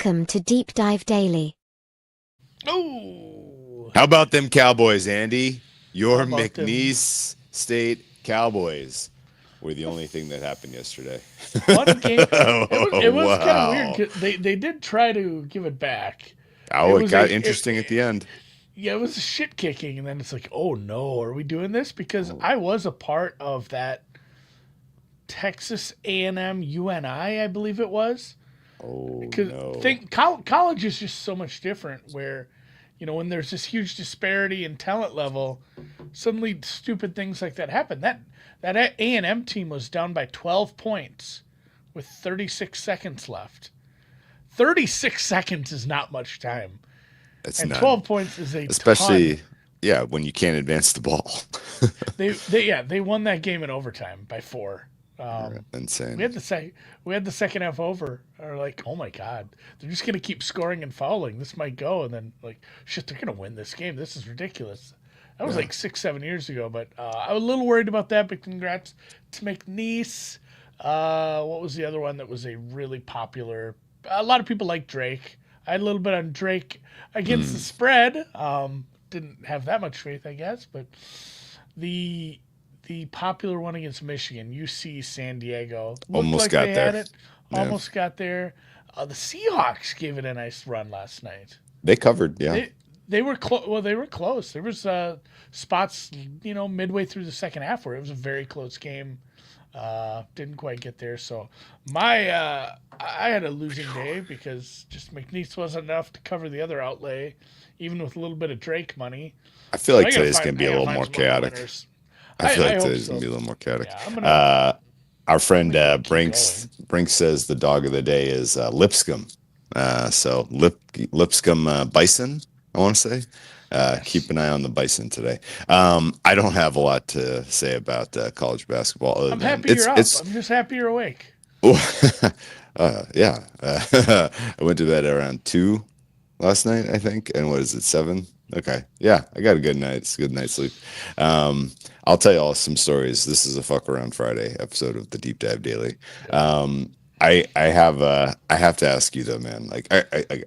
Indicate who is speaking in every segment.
Speaker 1: Welcome to Deep Dive Daily.
Speaker 2: Oh,
Speaker 3: How about them Cowboys, Andy?
Speaker 2: how
Speaker 3: Your
Speaker 2: about them?
Speaker 3: McNeese State Cowboys were the only thing that happened yesterday.
Speaker 2: Fun game. It was kind of weird.
Speaker 3: Wow.
Speaker 2: 'Cause they did try to give it back. It
Speaker 3: Oh, it
Speaker 2: was a
Speaker 3: got interesting at the end.
Speaker 2: yeah, it was a shit kicking, and then it's like, oh no, are we doing this? Because
Speaker 3: Oh,
Speaker 2: I was a part of that Texas A&M UNI, I believe it was.
Speaker 3: oh
Speaker 2: Because
Speaker 3: no.
Speaker 2: college is just so much different. Where when there's this huge disparity in talent level, suddenly stupid things like that happen. That A&M team was down by 12 points with 36 seconds left. 36 seconds is not much time,
Speaker 3: It's
Speaker 2: and
Speaker 3: none.
Speaker 2: 12 points is a ton.
Speaker 3: Especially, yeah, when you can't advance the ball.
Speaker 2: They won that game in overtime by 4. We
Speaker 3: Insane.
Speaker 2: had the second half over. Or like, oh my god, they're just gonna keep scoring and fouling. This might go, and then like, shit, they're gonna win this game. This is ridiculous. That was
Speaker 3: Yeah.
Speaker 2: like 6, 7 years ago, but I was a little worried about that. But congrats to McNeese. What was the other one that was a really popular? A lot of people like Drake. I had a little bit on Drake against the
Speaker 3: Mm.
Speaker 2: spread. Didn't have that much faith, I guess, but the the popular one against Michigan, UC San Diego, looked
Speaker 3: Almost
Speaker 2: like they
Speaker 3: got
Speaker 2: had
Speaker 3: there.
Speaker 2: it.
Speaker 3: Yeah.
Speaker 2: Almost got there. The Seahawks gave it a nice run last night.
Speaker 3: They covered, yeah.
Speaker 2: They were close. Well, they were close. There was spots, midway through the second half where it was a very close game. Didn't quite get there. So I had a losing day because just McNeese wasn't enough to cover the other outlay, even with a little bit of Drake money.
Speaker 3: I feel
Speaker 2: So
Speaker 3: like today's going to be
Speaker 2: I
Speaker 3: a
Speaker 2: gotta
Speaker 3: little
Speaker 2: find
Speaker 3: more
Speaker 2: some other
Speaker 3: chaotic.
Speaker 2: winners.
Speaker 3: I feel
Speaker 2: I
Speaker 3: like
Speaker 2: hope
Speaker 3: today's going
Speaker 2: so.
Speaker 3: to be a little more chaotic.
Speaker 2: Yeah,
Speaker 3: Uh, our
Speaker 2: I'm
Speaker 3: friend
Speaker 2: gonna keep
Speaker 3: Brinks
Speaker 2: going.
Speaker 3: Brinks says the dog of the day is Lipscomb. So Lipscomb Bison, I want to say. Keep
Speaker 2: Yes,
Speaker 3: an eye on the Bison today. I don't have a lot to say about college basketball other
Speaker 2: I'm
Speaker 3: than
Speaker 2: happy you're up.
Speaker 3: it's
Speaker 2: I'm just happy you're awake.
Speaker 3: yeah. I went to bed around 2 last night, I think. And what is it, 7? Okay. Yeah, I got a good night's sleep. Um, I'll tell you all some stories. This is a fuck around Friday episode of the Deep Dive Daily.
Speaker 2: Yep.
Speaker 3: I have to ask you though, man. Like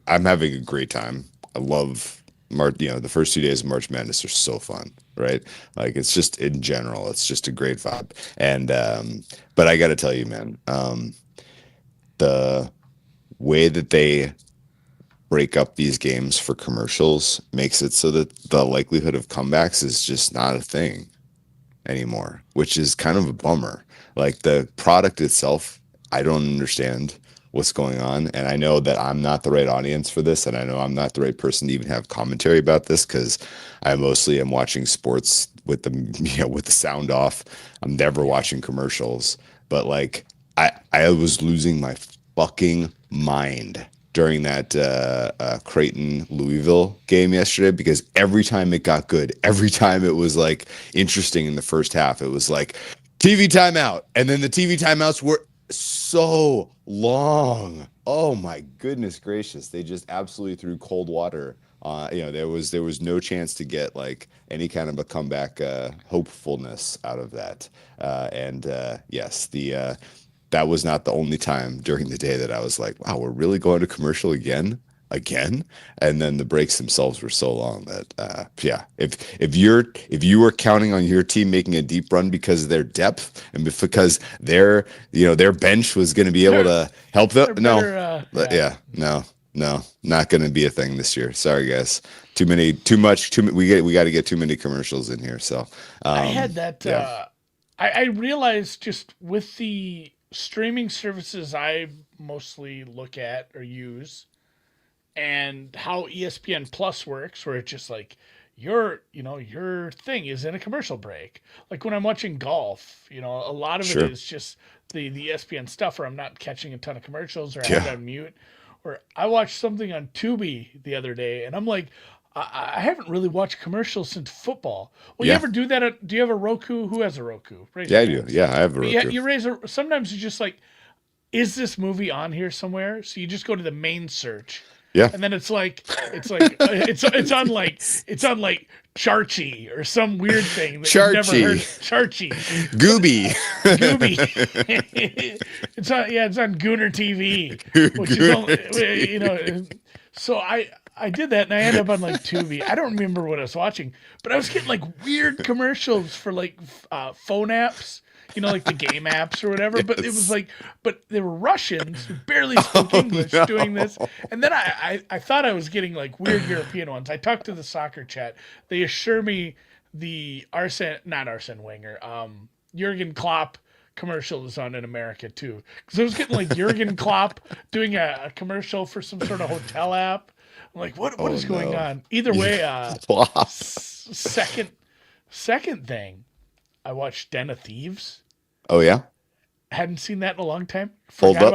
Speaker 3: I'm having a great time. I love March, the first 2 days of March Madness are so fun, right? Like it's just in general, it's just a great vibe. And but I got to tell you, man, the way that they break up these games for commercials makes it so that the likelihood of comebacks is just not a thing anymore, which is kind of a bummer. Like the product itself, I don't understand what's going on. And I know that I'm not the right audience for this. And I know I'm not the right person to even have commentary about this because I mostly am watching sports with the, with the sound off. I'm never
Speaker 2: Yeah.
Speaker 3: watching commercials. But like, I was losing my fucking mind during that Creighton Louisville game yesterday because every time it got good, every time it was like interesting in the first half, it was like TV timeout, and then the TV timeouts were so long. Oh my goodness gracious! They just absolutely threw cold water. There was no chance to get like any kind of a comeback hopefulness out of that. And yes, the that was not the only time during the day that I was like, wow, we're really going to commercial again. And then the breaks themselves were so long that yeah, if you were counting on your team making a deep run because of their depth and because their bench was going to be able
Speaker 2: They're
Speaker 3: to help them,
Speaker 2: they're
Speaker 3: no.
Speaker 2: better. Yeah.
Speaker 3: Yeah, no, not going to be a thing this year. Sorry guys, we got to get too many commercials in here. So
Speaker 2: I had that.
Speaker 3: yeah,
Speaker 2: I realized just with the streaming services I mostly look at or use, and how ESPN Plus works, where it's just like your thing is in a commercial break. Like when I'm watching golf, a lot of it
Speaker 3: sure,
Speaker 2: is just the ESPN stuff, where I'm not catching a ton of commercials, or I have it
Speaker 3: yeah,
Speaker 2: on mute. Or I watched something on Tubi the other day, and I'm like, I haven't really watched commercials since football. Well, you
Speaker 3: yeah,
Speaker 2: ever do that? Do you have a Roku? Who has a Roku? Raise
Speaker 3: yeah,
Speaker 2: your
Speaker 3: I do.
Speaker 2: hands.
Speaker 3: Yeah, I have a
Speaker 2: But yeah,
Speaker 3: Roku.
Speaker 2: you raise a. Sometimes you just like, is this movie on here somewhere? So you just go to the main search,
Speaker 3: Yeah.
Speaker 2: and then it's like it's on like Charchi or some weird thing that you've never heard. Charchi.
Speaker 3: Gooby.
Speaker 2: Gooby. It's on Gooner TV, which is only. So I did that and I ended up on like Tubi. I don't remember what I was watching, but I was getting like weird commercials for like phone apps, like the game apps or whatever. But it was like, but they were Russians who barely spoke English doing this. And then I thought I was getting like weird European ones. I talked to the soccer chat. They assure me the not Arsene Wenger, Jurgen Klopp commercial is on in America too. Because I was getting like Jurgen Klopp doing a commercial for some sort of hotel app. I'm like, what is going on? Either way, second thing, I watched Den of Thieves.
Speaker 3: Oh yeah,
Speaker 2: hadn't seen that in a long time.
Speaker 3: I forgot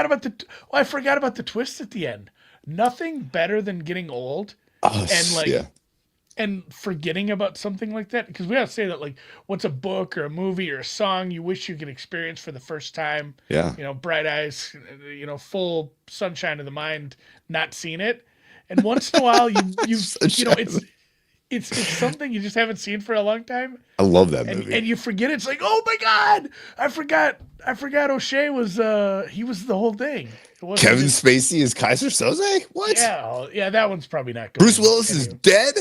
Speaker 2: about the twist at the end. Nothing better than getting old and forgetting about something like that. Because we have to say that, like, what's a book or a movie or a song you wish you could experience for the first time?
Speaker 3: Yeah.
Speaker 2: Bright eyes, full sunshine of the mind, not seen it. And once in a while, it's something you just haven't seen for a long time.
Speaker 3: I love that movie.
Speaker 2: And you forget it. It's like, oh my God, I forgot O'Shea was, he was the whole thing.
Speaker 3: Kevin Spacey is Kaiser Soze? What?
Speaker 2: Yeah, that one's probably not good.
Speaker 3: Bruce Willis is dead?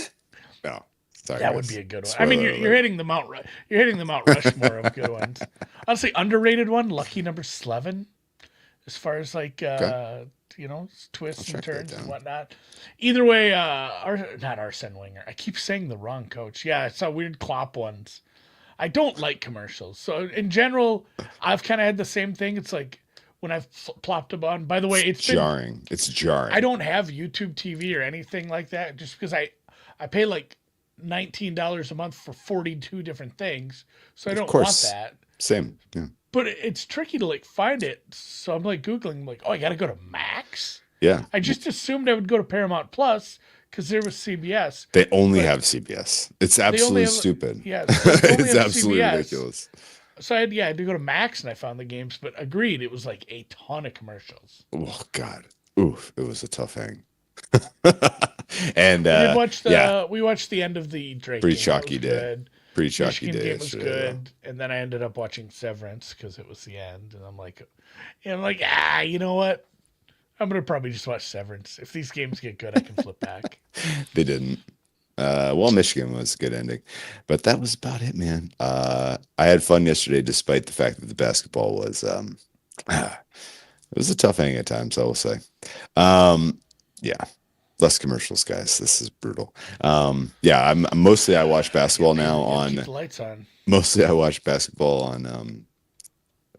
Speaker 3: No. Sorry,
Speaker 2: that would be a good one. I mean, you're hitting the Mount Rushmore of good ones. Honestly, underrated one, Lucky Number 11, as far as like twists and turns and whatnot. Either way, not Arsene Wenger. I keep saying the wrong coach. Yeah, I saw weird Klopp ones. I don't like commercials. So in general, I've kind of had the same thing. It's like when I've plopped them on. By the way, it's
Speaker 3: jarring. It's jarring.
Speaker 2: I don't have YouTube TV or anything like that just because I pay like $19 a month for 42 different things. So I don't want that.
Speaker 3: Same. Yeah.
Speaker 2: But it's tricky to like find it. So I'm like Googling, like, I got to go to Max?
Speaker 3: Yeah.
Speaker 2: I just assumed I would go to Paramount Plus because there was CBS.
Speaker 3: They only have CBS. It's absolutely stupid.
Speaker 2: Yeah.
Speaker 3: It's absolutely ridiculous.
Speaker 2: So I had to go to Max and I found the games, but agreed, it was like a ton of commercials.
Speaker 3: Oh God. Oof. It was a tough hang. And
Speaker 2: we watched the end of the Drake
Speaker 3: pretty
Speaker 2: game.
Speaker 3: chalky day. Pretty chalky day.
Speaker 2: Game was good, and then I ended up watching Severance because it was the end, and I'm like, you know what? I'm gonna probably just watch Severance. If these games get good, I can flip back.
Speaker 3: They didn't. Michigan was a good ending, but that was about it, man. I had fun yesterday, despite the fact that the basketball was it was a tough hang at times, I will say. Yeah. Less commercials, guys. This is brutal. I'm mostly I watch basketball now on.
Speaker 2: Keep the lights on.
Speaker 3: Mostly I watch basketball on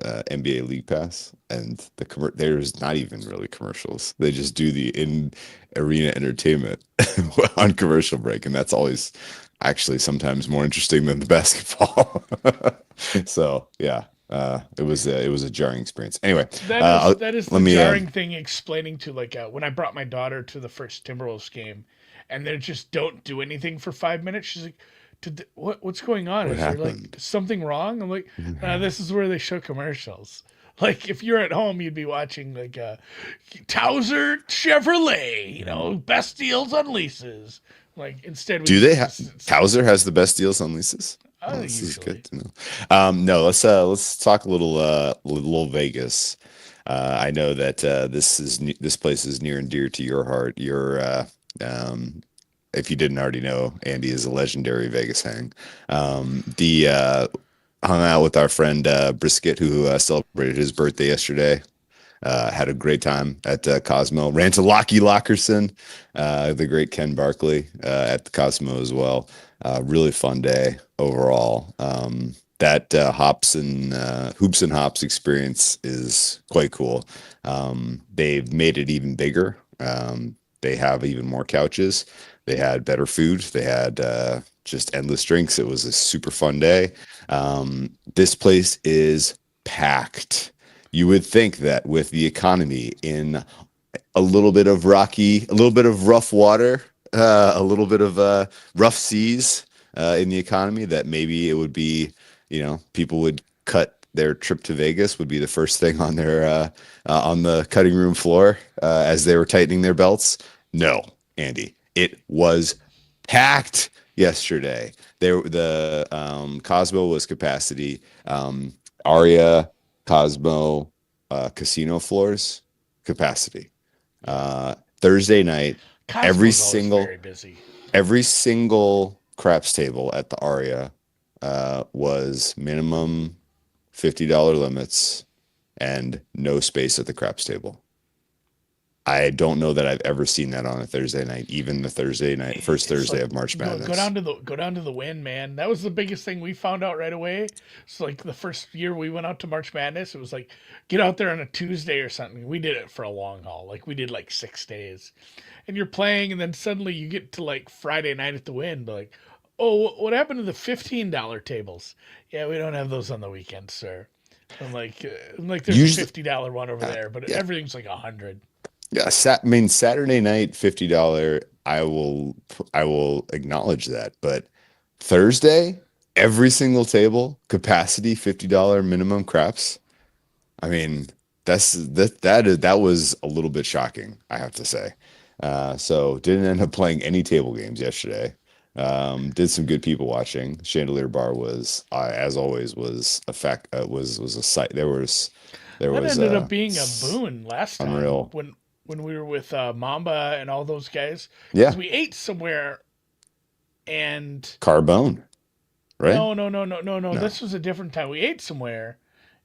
Speaker 3: NBA League Pass, and there's not even really commercials. They just do the in-arena entertainment on commercial break, and that's always actually sometimes more interesting than the basketball. So yeah. It was a jarring experience. Anyway,
Speaker 2: that is the jarring thing. Explaining to when I brought my daughter to the first Timberwolves game, and they just don't do anything for 5 minutes. She's like, "What's going on? Is there like something wrong?" I'm like, "This is where they show commercials. Like if you're at home, you'd be watching like Towser Chevrolet, best deals on leases. Like instead,
Speaker 3: Towser has the best deals on leases? This is good to know. No, let's talk a little Vegas. I know that this place is near and dear to your heart. If you didn't already know, Andy is a legendary Vegas hang. Hung out with our friend Brisket, who celebrated his birthday yesterday. Had a great time at Cosmo. Ran to Lockie Lockerson, the great Ken Barkley at the Cosmo as well. Really fun day overall. That hoops and hops experience is quite cool. They've made it even bigger. They have even more couches. They had better food. They had just endless drinks. It was a super fun day. This place is packed. You would think that with the economy in a little bit of rough water, a little bit of rough seas in the economy, that maybe it would be, people would cut their trip to Vegas would be the first thing on their on the cutting room floor as they were tightening their belts. No, Andy, it was packed yesterday. The Cosmo was capacity. Aria, Cosmo, casino floors capacity. Thursday night, every
Speaker 2: Cosmo's always
Speaker 3: single
Speaker 2: very busy.
Speaker 3: every single craps table at the Aria was minimum $50 limits and no space at the craps table. I don't know that I've ever seen that on a Thursday night, even the Thursday night, first
Speaker 2: It's
Speaker 3: Thursday
Speaker 2: like
Speaker 3: of March
Speaker 2: go
Speaker 3: Madness.
Speaker 2: down to the win, man. That was the biggest thing we found out right away. It's like the first year we went out to March Madness, it was like get out there on a Tuesday or something. We did it for a long haul. Like we did like 6 days. And you're playing and then suddenly you get to like Friday night at the win, like, "Oh, what happened to the $15 tables?" "Yeah, we don't have those on the weekends, sir." I'm like there's a
Speaker 3: Usually,
Speaker 2: $50 one over there, but
Speaker 3: yeah,
Speaker 2: everything's like 100.
Speaker 3: yeah. I mean, Saturday night, $50. I will acknowledge that, but Thursday, every single table capacity $50 minimum craps. I mean, that was a little bit shocking, I have to say. So didn't end up playing any table games yesterday. Did some good people watching. Chandelier Bar was, as always, was a fact. Was a sight. There
Speaker 2: That
Speaker 3: was
Speaker 2: ended up being a boon last time
Speaker 3: unreal.
Speaker 2: when we were with Mamba and all those guys because
Speaker 3: Yeah,
Speaker 2: we ate somewhere and
Speaker 3: Carbone, right?
Speaker 2: no.
Speaker 3: No,
Speaker 2: This was a different time. We ate somewhere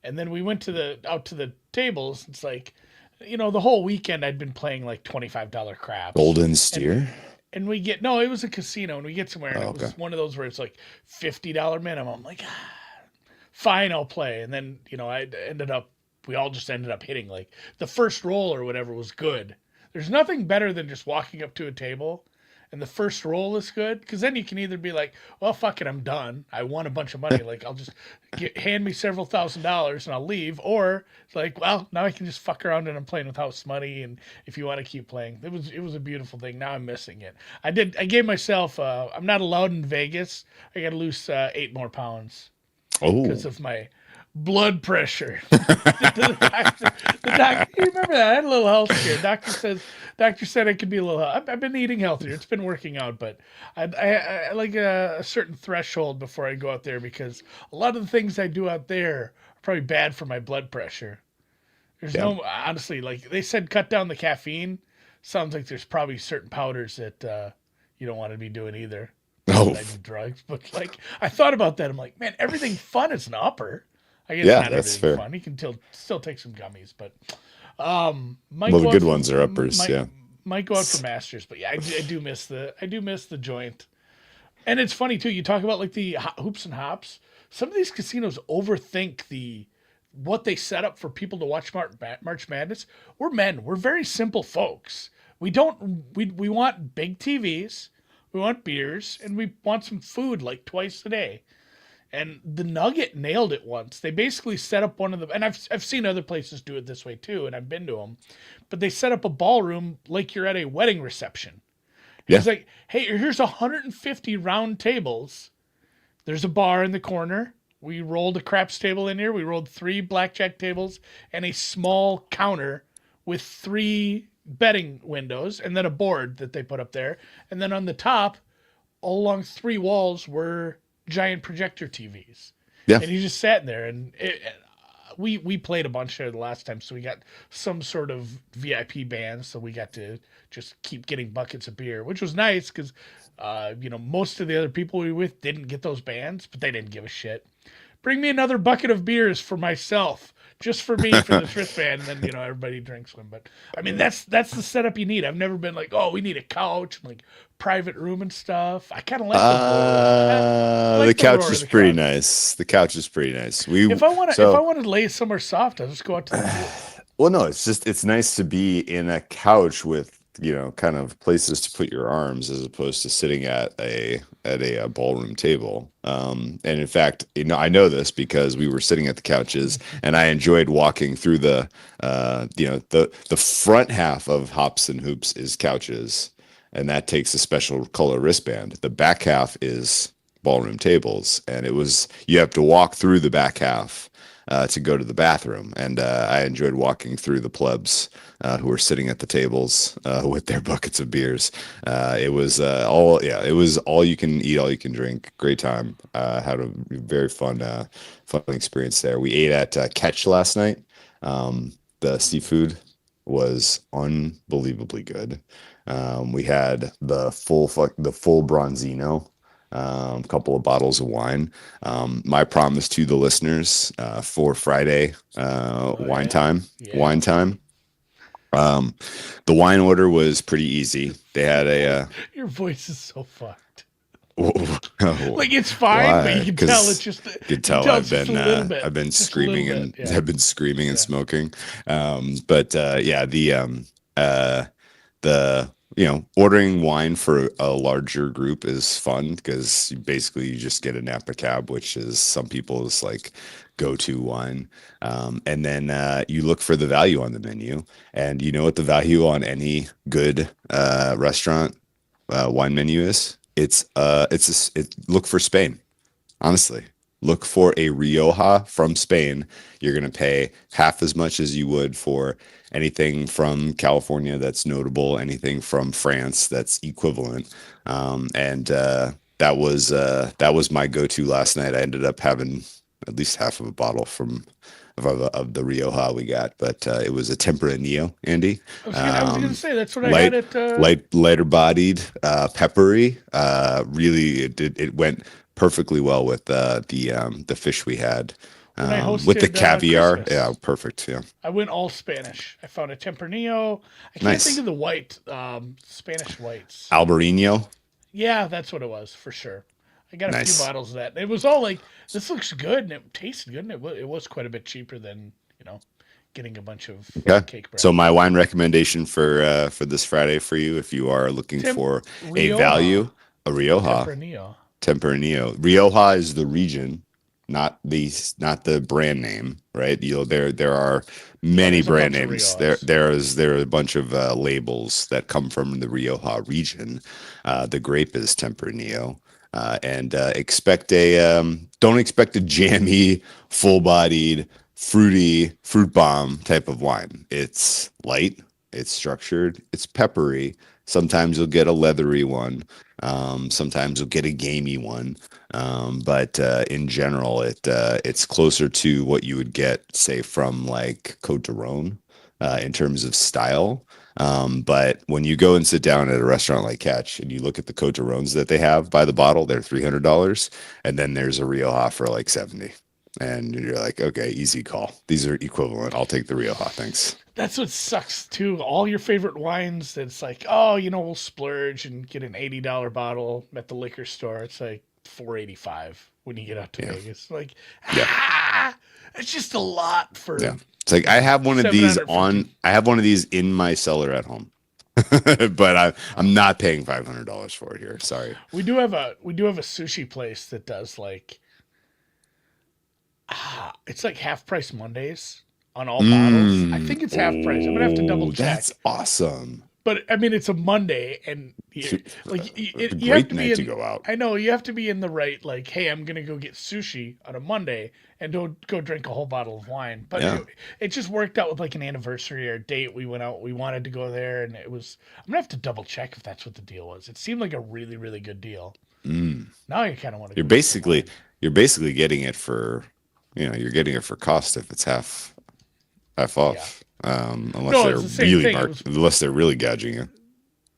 Speaker 2: and then we went to the out to the tables. It's like the whole weekend I'd been playing like $25 craps
Speaker 3: Golden
Speaker 2: and
Speaker 3: Steer.
Speaker 2: and we get no, it was a casino and we get somewhere and
Speaker 3: Oh,
Speaker 2: it
Speaker 3: okay.
Speaker 2: was one of those where it's like $50 minimum. I'm like, fine, I'll play. And then, we all just ended up hitting like the first roll or whatever was good. There's nothing better than just walking up to a table and the first roll is good because then you can either be like, well, fuck it, I'm done. I won a bunch of money. Like, I'll just hand me several $1,000s and I'll leave. Or it's like, well, now I can just fuck around and I'm playing with house money. And if you want to keep playing, it was a beautiful thing. Now I'm missing it. I gave myself, I'm not allowed in Vegas. I got to lose 8 more pounds because
Speaker 3: Oh,
Speaker 2: of my blood pressure. The doctor, you remember that? I had a little health scare. Doctor said I could be a little. I've been eating healthier. It's been working out, but I like a certain threshold before I go out there because a lot of the things I do out there are probably bad for my blood pressure. There's
Speaker 3: yeah.
Speaker 2: no honestly, like they said, cut down the caffeine. Sounds like there's probably certain powders that you don't want to be doing either. Not
Speaker 3: Oh,
Speaker 2: that I do drugs, but like I thought about that. I'm like, man, everything fun is an upper. I guess
Speaker 3: yeah,
Speaker 2: not
Speaker 3: that's
Speaker 2: everything
Speaker 3: fair.
Speaker 2: fun. You can still take some gummies, but might
Speaker 3: Well, the
Speaker 2: go out
Speaker 3: good
Speaker 2: for
Speaker 3: ones are uppers.
Speaker 2: might
Speaker 3: Yeah.
Speaker 2: might go out for masters. But yeah, I do miss the joint. And it's funny too. You talk about like the hoops and hops. Some of these casinos overthink what they set up for people to watch March Madness. We're men. We're very simple folks. We want big TVs, we want beers, and we want some food like twice a day. And the Nugget nailed it once. They basically set up one of the, and I've seen other places do it this way too, and I've been to them, but they set up a ballroom like you're at a wedding reception.
Speaker 3: Yeah.
Speaker 2: He's like, hey, here's 150 round tables. There's a bar in the corner. We rolled a craps table in here. We rolled 3 blackjack tables and a small counter with 3 betting windows and then a board that they put up there. And then on the top, all along 3 walls were giant projector TVs.
Speaker 3: Yeah.
Speaker 2: And he just sat in there and we played a bunch there the last time, so we got some sort of VIP band, so we got to just keep getting buckets of beer, which was nice because most of the other people we were with didn't get those bands, but they didn't give a shit. Bring me another bucket of beers for myself, just for me for this wristband, and then everybody drinks one. But I mean that's the setup you need. I've never been like, oh, we need a couch and like private room and stuff. I kind of like the roar. I
Speaker 3: The
Speaker 2: like the
Speaker 3: couch
Speaker 2: roar of
Speaker 3: is
Speaker 2: the
Speaker 3: pretty
Speaker 2: crowd.
Speaker 3: nice. The couch is pretty nice. We
Speaker 2: If I
Speaker 3: so
Speaker 2: want to lay somewhere soft, I'll just go out to the pool.
Speaker 3: well, no, it's nice to be in a couch with, kind of places to put your arms as opposed to sitting at a ballroom table. And in fact, I know this because we were sitting at the couches and I enjoyed walking through the front half of Hops and Hoops is couches, and that takes a special color wristband. The back half is ballroom tables, and you have to walk through the back half to go to the bathroom, and I enjoyed walking through the plebs who were sitting at the tables with their buckets of beers. It was all you can eat, all you can drink. Great time. Had a very fun experience there. We ate at Catch last night. The seafood was unbelievably good. We had the full Bronzino, a couple of bottles of wine. My promise to the listeners for Friday
Speaker 2: Oh
Speaker 3: wine
Speaker 2: yeah.
Speaker 3: time.
Speaker 2: Yeah.
Speaker 3: Wine time. Um, the wine order was pretty easy. They had a
Speaker 2: Your voice is so fucked.
Speaker 3: oh,
Speaker 2: Like it's fine, but you
Speaker 3: why?
Speaker 2: can tell it's
Speaker 3: Because
Speaker 2: just
Speaker 3: you could
Speaker 2: you can
Speaker 3: tell
Speaker 2: tell it's just a little bit.
Speaker 3: I've been
Speaker 2: Just a little
Speaker 3: screaming
Speaker 2: bit.
Speaker 3: and
Speaker 2: Yeah.
Speaker 3: I've been screaming and
Speaker 2: Yeah.
Speaker 3: smoking. But yeah, uh the ordering wine for a larger group is fun because basically you just get a Napa Cab, which is some people's like go-to wine. And then you look for the value on the menu, and you know what the value on any good restaurant wine menu is? Look for Spain. Honestly, look for a Rioja from Spain. You're going to pay half as much as you would for anything from California that's notable, anything from France that's equivalent. And that was my go-to last night. I ended up having at least half of a bottle of the Rioja we got, but it was a Tempranillo, Andy.
Speaker 2: I was gonna
Speaker 3: Um,
Speaker 2: say that's what I had
Speaker 3: light
Speaker 2: at
Speaker 3: lighter bodied, peppery. Really, it went perfectly well with the fish we had.
Speaker 2: when I
Speaker 3: With the
Speaker 2: hosted
Speaker 3: caviar. Yeah,
Speaker 2: Christmas.
Speaker 3: perfect. Yeah,
Speaker 2: I went all Spanish. I found a Tempranillo. I can't think
Speaker 3: nice.
Speaker 2: of the white, Spanish whites.
Speaker 3: Albarino,
Speaker 2: Yeah, that's what it was for sure. I got a few
Speaker 3: nice.
Speaker 2: bottles of that. It was all like, this looks good and it tasted good and it was quite a bit cheaper than getting a bunch of
Speaker 3: Okay.
Speaker 2: cake
Speaker 3: So
Speaker 2: bread.
Speaker 3: my wine recommendation for this Friday for you, if you are looking
Speaker 2: Temp
Speaker 3: for a
Speaker 2: Rioja
Speaker 3: value, a Rioja.
Speaker 2: Tempranillo.
Speaker 3: Tempranillo. Rioja is the region, not the brand name, right? There are
Speaker 2: Oh,
Speaker 3: many
Speaker 2: there's a
Speaker 3: brand
Speaker 2: bunch of
Speaker 3: names.
Speaker 2: Riojas.
Speaker 3: There are a bunch of labels that come from the Rioja region. The grape is Tempranillo. And expect a don't expect a jammy, full-bodied, fruit bomb type of wine. It's light, it's structured, it's peppery. Sometimes you'll get a leathery one. Sometimes you'll get a gamey one, but in general, it's closer to what you would get, say, from like Côte d'Aron in terms of style. But when you go and sit down at a restaurant like Catch and you look at the Côte d'Arons that they have by the bottle, they're $300, and then there's a Rioja for like 70. And you're like, okay, easy call. These are equivalent. I'll take the Rioja. Thanks.
Speaker 2: That's what sucks too. All your favorite wines, it's like, oh, we'll splurge and get an $80 bottle at the liquor store. It's like $4.85 when you get out to
Speaker 3: Yeah.
Speaker 2: Vegas. Like,
Speaker 3: Yeah.
Speaker 2: it's just a lot for
Speaker 3: Yeah. It's like I have one of these in my cellar at home. But I'm not paying $500 for it here. Sorry.
Speaker 2: We do have a sushi place that does like it's like half price Mondays on all bottles. I think it's half price. I'm gonna have to double
Speaker 3: Oh, that's
Speaker 2: check.
Speaker 3: awesome.
Speaker 2: But I mean, it's a Monday, and
Speaker 3: A
Speaker 2: you have
Speaker 3: great
Speaker 2: to be
Speaker 3: night to
Speaker 2: in.
Speaker 3: go out.
Speaker 2: I know you have to be in the right. Like, hey, I'm gonna go get sushi on a Monday, and don't go drink a whole bottle of wine. But
Speaker 3: Yeah.
Speaker 2: it just worked out with like an anniversary or a date. We went out. We wanted to go there, and it was. I'm gonna have to double check if that's what the deal was. It seemed like a really, really good deal.
Speaker 3: Mm.
Speaker 2: Now I kind of want to
Speaker 3: You're
Speaker 2: go get some
Speaker 3: basically
Speaker 2: wine.
Speaker 3: you're basically getting it for, you're getting it for cost if it's half
Speaker 2: Yeah.
Speaker 3: off.
Speaker 2: No, it's the same thing. It was
Speaker 3: Unless they're really gouging you.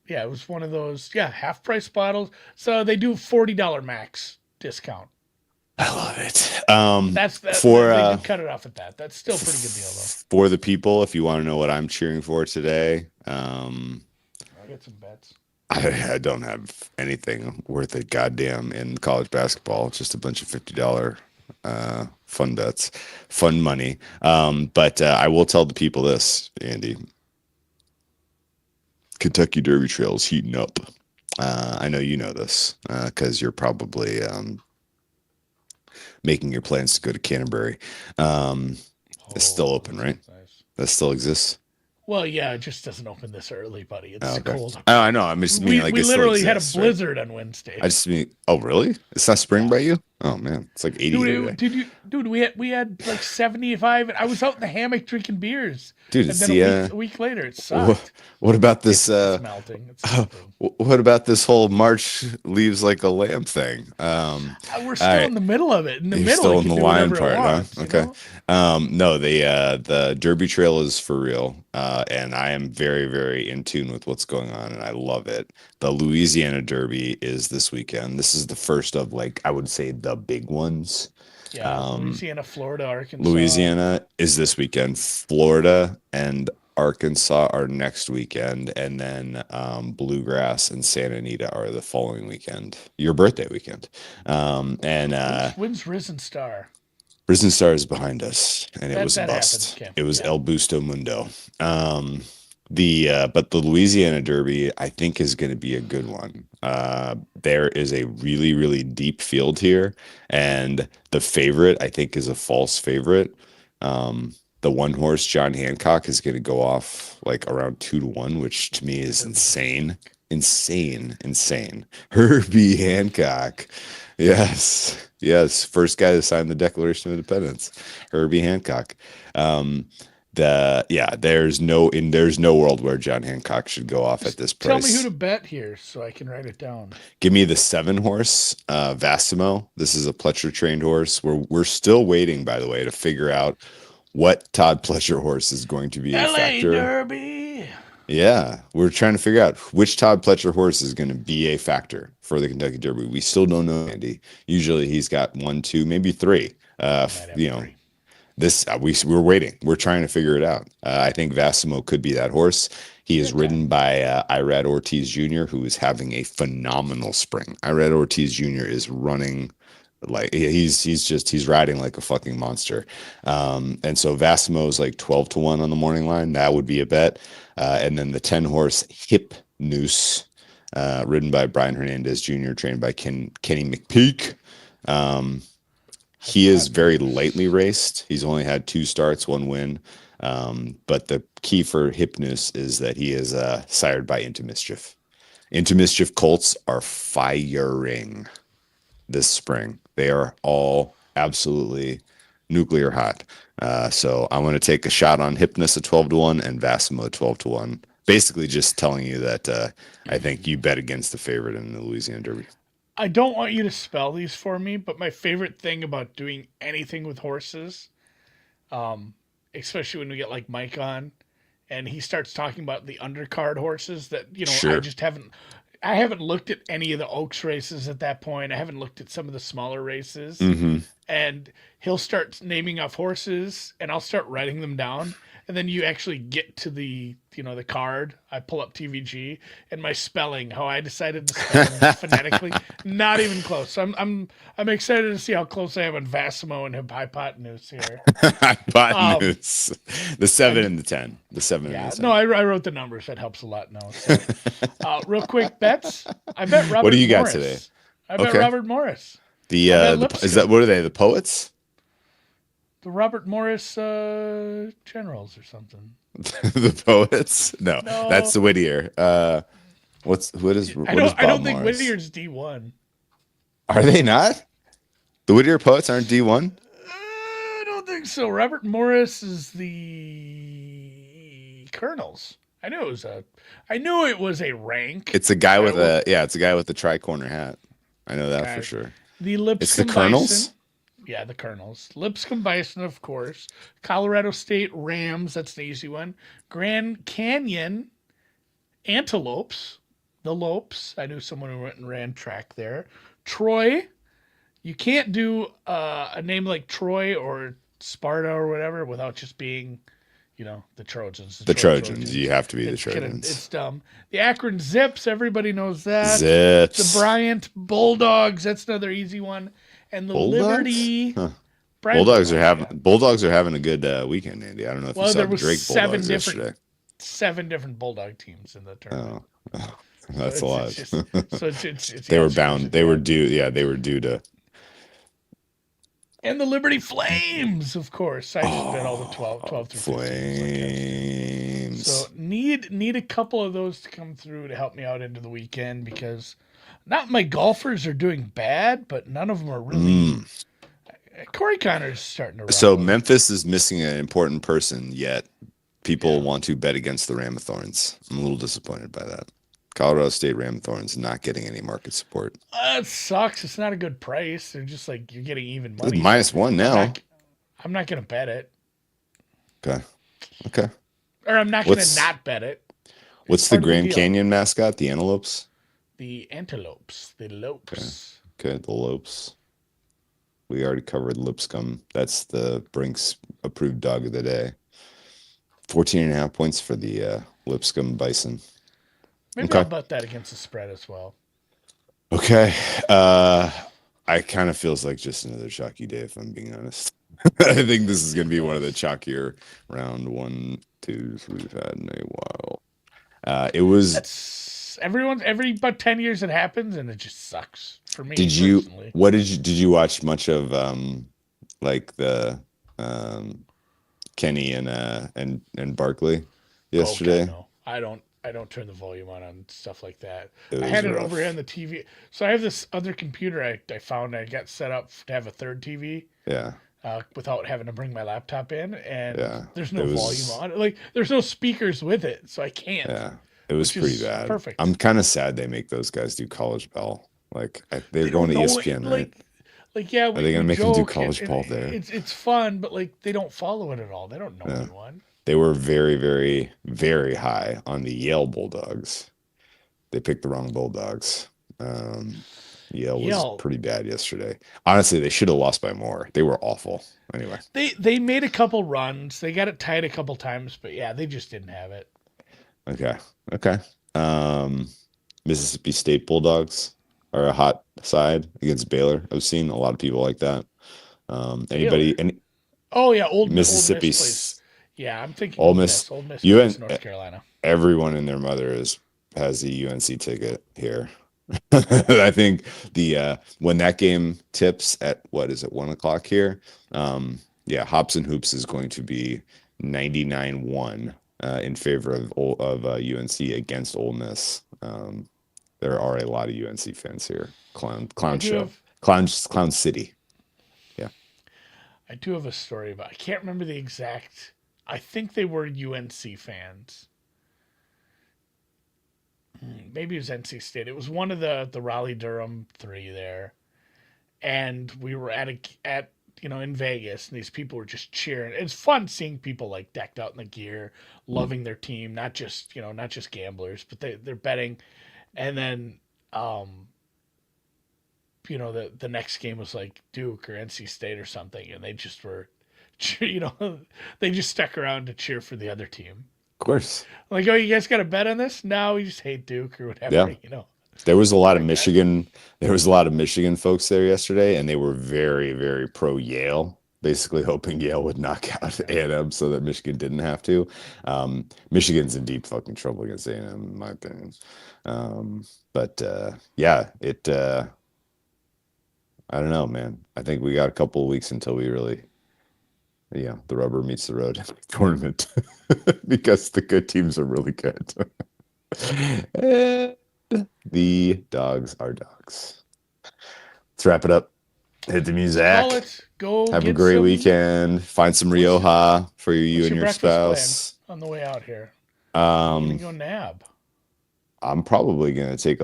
Speaker 2: Yeah, it was one of those, half price bottles. So they do $40 max discount.
Speaker 3: I love it.
Speaker 2: They do cut it off at that. That's still a pretty good deal though.
Speaker 3: For the people, if you want to know what I'm cheering for today,
Speaker 2: I get some bets.
Speaker 3: I don't have anything worth a goddamn in college basketball. It's just a bunch of $50 fun bets, fun money. But I will tell the people this, Andy. Kentucky Derby Trail's heating up. I know you know this because you're probably making your plans to go to Canterbury. It's still
Speaker 2: Oh,
Speaker 3: open,
Speaker 2: that
Speaker 3: right?
Speaker 2: sounds nice.
Speaker 3: That still exists.
Speaker 2: Well, yeah, it just doesn't open this early, buddy.
Speaker 3: Oh,
Speaker 2: It's
Speaker 3: okay.
Speaker 2: cold up
Speaker 3: Oh,
Speaker 2: here.
Speaker 3: I know. I'm just meaning
Speaker 2: We
Speaker 3: like
Speaker 2: we
Speaker 3: it still
Speaker 2: literally had a
Speaker 3: exists, right?
Speaker 2: blizzard on Wednesday.
Speaker 3: I just mean, oh, really? It's not spring
Speaker 2: Yeah.
Speaker 3: by you? Oh man, it's like 80 here today.
Speaker 2: Dude, we had like 75, and I was out in the hammock drinking beers.
Speaker 3: Dude,
Speaker 2: And
Speaker 3: it's
Speaker 2: then
Speaker 3: the
Speaker 2: a week later, it
Speaker 3: what,
Speaker 2: sucked.
Speaker 3: what about this
Speaker 2: It's melting. It's melting.
Speaker 3: what about this whole March leaves like a lamb thing?
Speaker 2: We're
Speaker 3: All
Speaker 2: still
Speaker 3: right.
Speaker 2: in the middle of it. In the
Speaker 3: You're
Speaker 2: middle,
Speaker 3: still
Speaker 2: it
Speaker 3: in
Speaker 2: can
Speaker 3: the
Speaker 2: do
Speaker 3: wine
Speaker 2: whatever it
Speaker 3: part, huh?
Speaker 2: wants, you
Speaker 3: Okay.
Speaker 2: know?
Speaker 3: No, the Derby Trail is for real. And I am very, very in tune with what's going on and I love it. The Louisiana Derby is this weekend. This is the first of like I would say the big ones.
Speaker 2: Yeah,
Speaker 3: Um,
Speaker 2: Louisiana, Florida, Arkansas.
Speaker 3: Louisiana is this weekend. Florida and Arkansas are next weekend, and then Bluegrass and Santa Anita are the following weekend. Your birthday weekend, and
Speaker 2: When's Risen Star?
Speaker 3: Risen Star is behind us, and it was a
Speaker 2: That happens,
Speaker 3: bust.
Speaker 2: Kim.
Speaker 3: It was
Speaker 2: Yeah.
Speaker 3: El Busto Mundo. But the Louisiana Derby, I think, is going to be a good one. There is a really, really deep field here, and the favorite, I think, is a false favorite. The one horse, John Hancock, is going to go off like around 2-1, which to me is insane. Insane. Herbie Hancock. Yes. Yes. First guy to sign the Declaration of Independence. Herbie Hancock. There's no world where John Hancock should go off at this
Speaker 2: Tell me who
Speaker 3: price.
Speaker 2: to bet here so I can write it down.
Speaker 3: Give me the 7 horse, Vassimo. This is a Pletcher trained horse. We're still waiting, by the way, to figure out what Todd Pletcher horse is going to be a
Speaker 2: LA
Speaker 3: factor.
Speaker 2: Derby.
Speaker 3: Yeah, we're trying to figure out which Todd Pletcher horse is going to be a factor for the Kentucky Derby. We still don't know, Andy. Usually he's got 1, 2, maybe 3. You know,
Speaker 2: Three.
Speaker 3: this we're waiting. We're trying to figure it out. I think Vassimo could be that horse. He is ridden by Irad Ortiz Jr., who is having a phenomenal spring. Irad Ortiz Jr. is running like he's riding like a fucking monster. And so Vassimo is like 12-1 on the morning line. That would be a bet. And then the 10 horse Hip Noose, ridden by Brian Hernandez Jr., trained by Kenny McPeak. He is very lightly raced. He's only had 2 starts, 1 win. But the key for Hypnus is that he is sired by Into Mischief. Into Mischief colts are firing this spring. They are all absolutely nuclear hot. So I'm going to take a shot on Hypnus at 12-1 and Vassimo at 12-1. Basically just telling you that I think you bet against the favorite in the Louisiana Derby.
Speaker 2: I don't want you to spell these for me, but my favorite thing about doing anything with horses, especially when we get like Mike on, and he starts talking about the undercard horses that
Speaker 3: Sure.
Speaker 2: I haven't looked at any of the Oaks races at that point. I haven't looked at some of the smaller races,
Speaker 3: Mm-hmm.
Speaker 2: and he'll start naming off horses, and I'll start writing them down. And then you actually get to the card. I pull up TVG and my spelling, how I decided to spell them phonetically, not even close. So I'm excited to see how close I am on Vassimo and Hypotenuse here.
Speaker 3: Hypotenuse. The 7 and the 10. The 7
Speaker 2: Yeah,
Speaker 3: and the 10.
Speaker 2: no, I wrote the numbers. That helps a lot now. So, real quick bets. I bet Robert.
Speaker 3: What do you got
Speaker 2: Morris.
Speaker 3: today?
Speaker 2: I bet
Speaker 3: Okay.
Speaker 2: Robert Morris.
Speaker 3: The is that what are they? The Poets?
Speaker 2: The Robert Morris Generals or something.
Speaker 3: The Poets? No, that's the Whittier. What is Bob
Speaker 2: I don't think
Speaker 3: Morris?
Speaker 2: Whittier's D1.
Speaker 3: Are they not? The Whittier Poets aren't D1?
Speaker 2: I don't think so. Robert Morris is the Colonels. I knew it was a rank.
Speaker 3: It's a guy with it's a guy with the tri-corner hat. I know that for sure.
Speaker 2: The Lipscomb
Speaker 3: It's the Colonels?
Speaker 2: Bison. Yeah, the Colonels. Lipscomb Bison, of course. Colorado State Rams, that's the easy one. Grand Canyon Antelopes. The Lopes. I knew someone who went and ran track there. Troy. You can't do a name like Troy or Sparta or whatever without just being, the Trojans.
Speaker 3: The Trojans. You have to be the Trojans.
Speaker 2: It's dumb. The Akron Zips. Everybody knows that.
Speaker 3: Zips.
Speaker 2: The Bryant Bulldogs. That's another easy one. And the
Speaker 3: Bulldogs?
Speaker 2: Liberty.
Speaker 3: Huh.
Speaker 2: Bulldogs
Speaker 3: are having a good weekend, Andy. I don't know if you saw
Speaker 2: there
Speaker 3: the
Speaker 2: was
Speaker 3: Drake Bulldogs yesterday.
Speaker 2: 7 different Bulldog teams in the tournament.
Speaker 3: Oh, that's a lot.
Speaker 2: It's
Speaker 3: They were bound. They were due. Yeah, they were due to.
Speaker 2: And the Liberty Flames, of course. I just bet all the 12 through 15.
Speaker 3: Flames.
Speaker 2: So need a couple of those to come through to help me out into the weekend because Not my golfers are doing bad, but none of them are really.
Speaker 3: Mm.
Speaker 2: Corey Connor's starting to rock.
Speaker 3: So Memphis is missing an important person, yet people
Speaker 2: Yeah.
Speaker 3: want to bet against the Ramathorns. I'm a little disappointed by that. Colorado State Ramathorns not getting any market support.
Speaker 2: It sucks. It's not a good price. They're just like you're getting even
Speaker 3: It's
Speaker 2: money.
Speaker 3: -1
Speaker 2: I'm
Speaker 3: now.
Speaker 2: not gonna bet it,
Speaker 3: Okay. Okay.
Speaker 2: or I'm not gonna not bet it.
Speaker 3: What's the Grand Canyon mascot? The antelopes?
Speaker 2: The antelopes. The lopes.
Speaker 3: Okay, the lopes. We already covered Lipscomb. That's the Brinks approved dog of the day. 14.5 points for the Lipscomb Bison.
Speaker 2: Maybe I'll bet that against the spread as well.
Speaker 3: Okay. I kind of feels like just another chalky day, if I'm being honest. I think this is going to be one of the chalkier round 1, 2s we've had in a while.
Speaker 2: That's every about 10 years it happens, and it just sucks for me.
Speaker 3: Did you watch much of like the Kenny and Barkley yesterday?
Speaker 2: Okay, no, I don't turn the volume on stuff like that.
Speaker 3: I
Speaker 2: had it over here on the TV. So I have this other computer I found. I got set up to have a third TV.
Speaker 3: Yeah.
Speaker 2: Without having to bring my laptop in, and there's no
Speaker 3: was,
Speaker 2: volume on it. Like there's no speakers with it, so I can't.
Speaker 3: Yeah, it was pretty bad.
Speaker 2: Perfect.
Speaker 3: I'm kind of sad they make those guys do college ball. Like they're going to ESPN, right?
Speaker 2: Like yeah,
Speaker 3: are they going to make them do college ball there?
Speaker 2: It's fun, but like they don't follow it at all. They don't know anyone.
Speaker 3: They were very, very, very high on the Yale Bulldogs. They picked the wrong Bulldogs. Yale was pretty bad yesterday. Honestly, they should have lost by more. They were awful. Anyway,
Speaker 2: they made a couple runs. They got it tied a couple times, but yeah, they just didn't have it.
Speaker 3: Okay. Mississippi State Bulldogs are a hot side against Baylor. I've seen a lot of people like that. Anybody?
Speaker 2: Oh yeah, old
Speaker 3: Mississippi.
Speaker 2: Old Miss yeah, I'm thinking
Speaker 3: Ole Miss.
Speaker 2: North Carolina.
Speaker 3: Everyone and their mother has a UNC ticket here. I think when that game tips at 1 o'clock here, Hops and Hoops is going to be 99-1 in favor of UNC against Ole Miss. There are a lot of UNC fans here. Clown City. Yeah.
Speaker 2: I do have a story about. I can't remember the exact. I think they were UNC fans. Maybe it was NC State. It was one of the Raleigh Durham 3 there, and we were at in Vegas, and these people were just cheering. It's fun seeing people like decked out in the gear, loving their team, not just gamblers, but they're betting. And then the next game was like Duke or NC State or something, and they just were they just stuck around to cheer for the other team.
Speaker 3: Of course.
Speaker 2: Like, oh, you guys got a bet on this? No, we just hate Duke or whatever,
Speaker 3: There was a lot of Michigan. There was a lot of Michigan folks there yesterday, and they were very, very pro Yale, basically hoping Yale would knock out A&M so that Michigan didn't have to. Michigan's in deep fucking trouble against A&M, in my opinion. I don't know, man. I think we got a couple of weeks until we really, the rubber meets the road in the tournament because the good teams are really good. The dogs are dogs. Let's wrap it up. Hit the music.
Speaker 2: Go
Speaker 3: have a great weekend. Find some Rioja for you and your spouse.
Speaker 2: On the way out here. I'm gonna go nab.
Speaker 3: I'm probably gonna take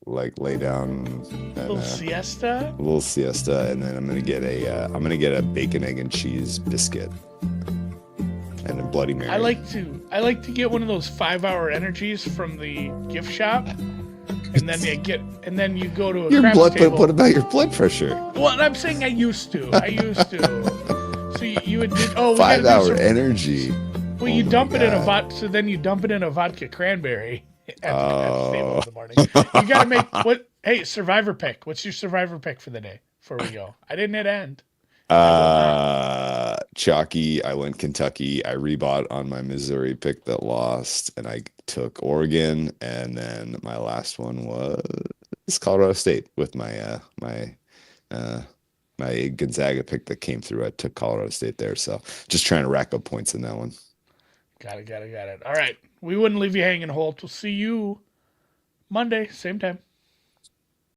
Speaker 3: lay down
Speaker 2: a little siesta.
Speaker 3: A little siesta, and then I'm gonna get a bacon, egg, and cheese biscuit. And a Bloody Mary.
Speaker 2: I like to get one of those 5-hour energies from the gift shop, and then you go to a craps table.
Speaker 3: What about your blood pressure?
Speaker 2: Well, I'm saying I used to. So you would do
Speaker 3: 5-hour energy.
Speaker 2: Well, you dump it in a vodka. So then you dump it in a vodka cranberry at the table in the morning. You gotta make what? Hey, survivor pick. What's your survivor pick for the day before we go? I didn't hit end.
Speaker 3: Chalky. I went Kentucky. I rebought on my Missouri pick that lost, and I took Oregon. And then my last one was Colorado State with my my Gonzaga pick that came through. I took Colorado State there, so just trying to rack up points in that one.
Speaker 2: Got it. All right, we wouldn't leave you hanging, Holt. We'll see you Monday, same time.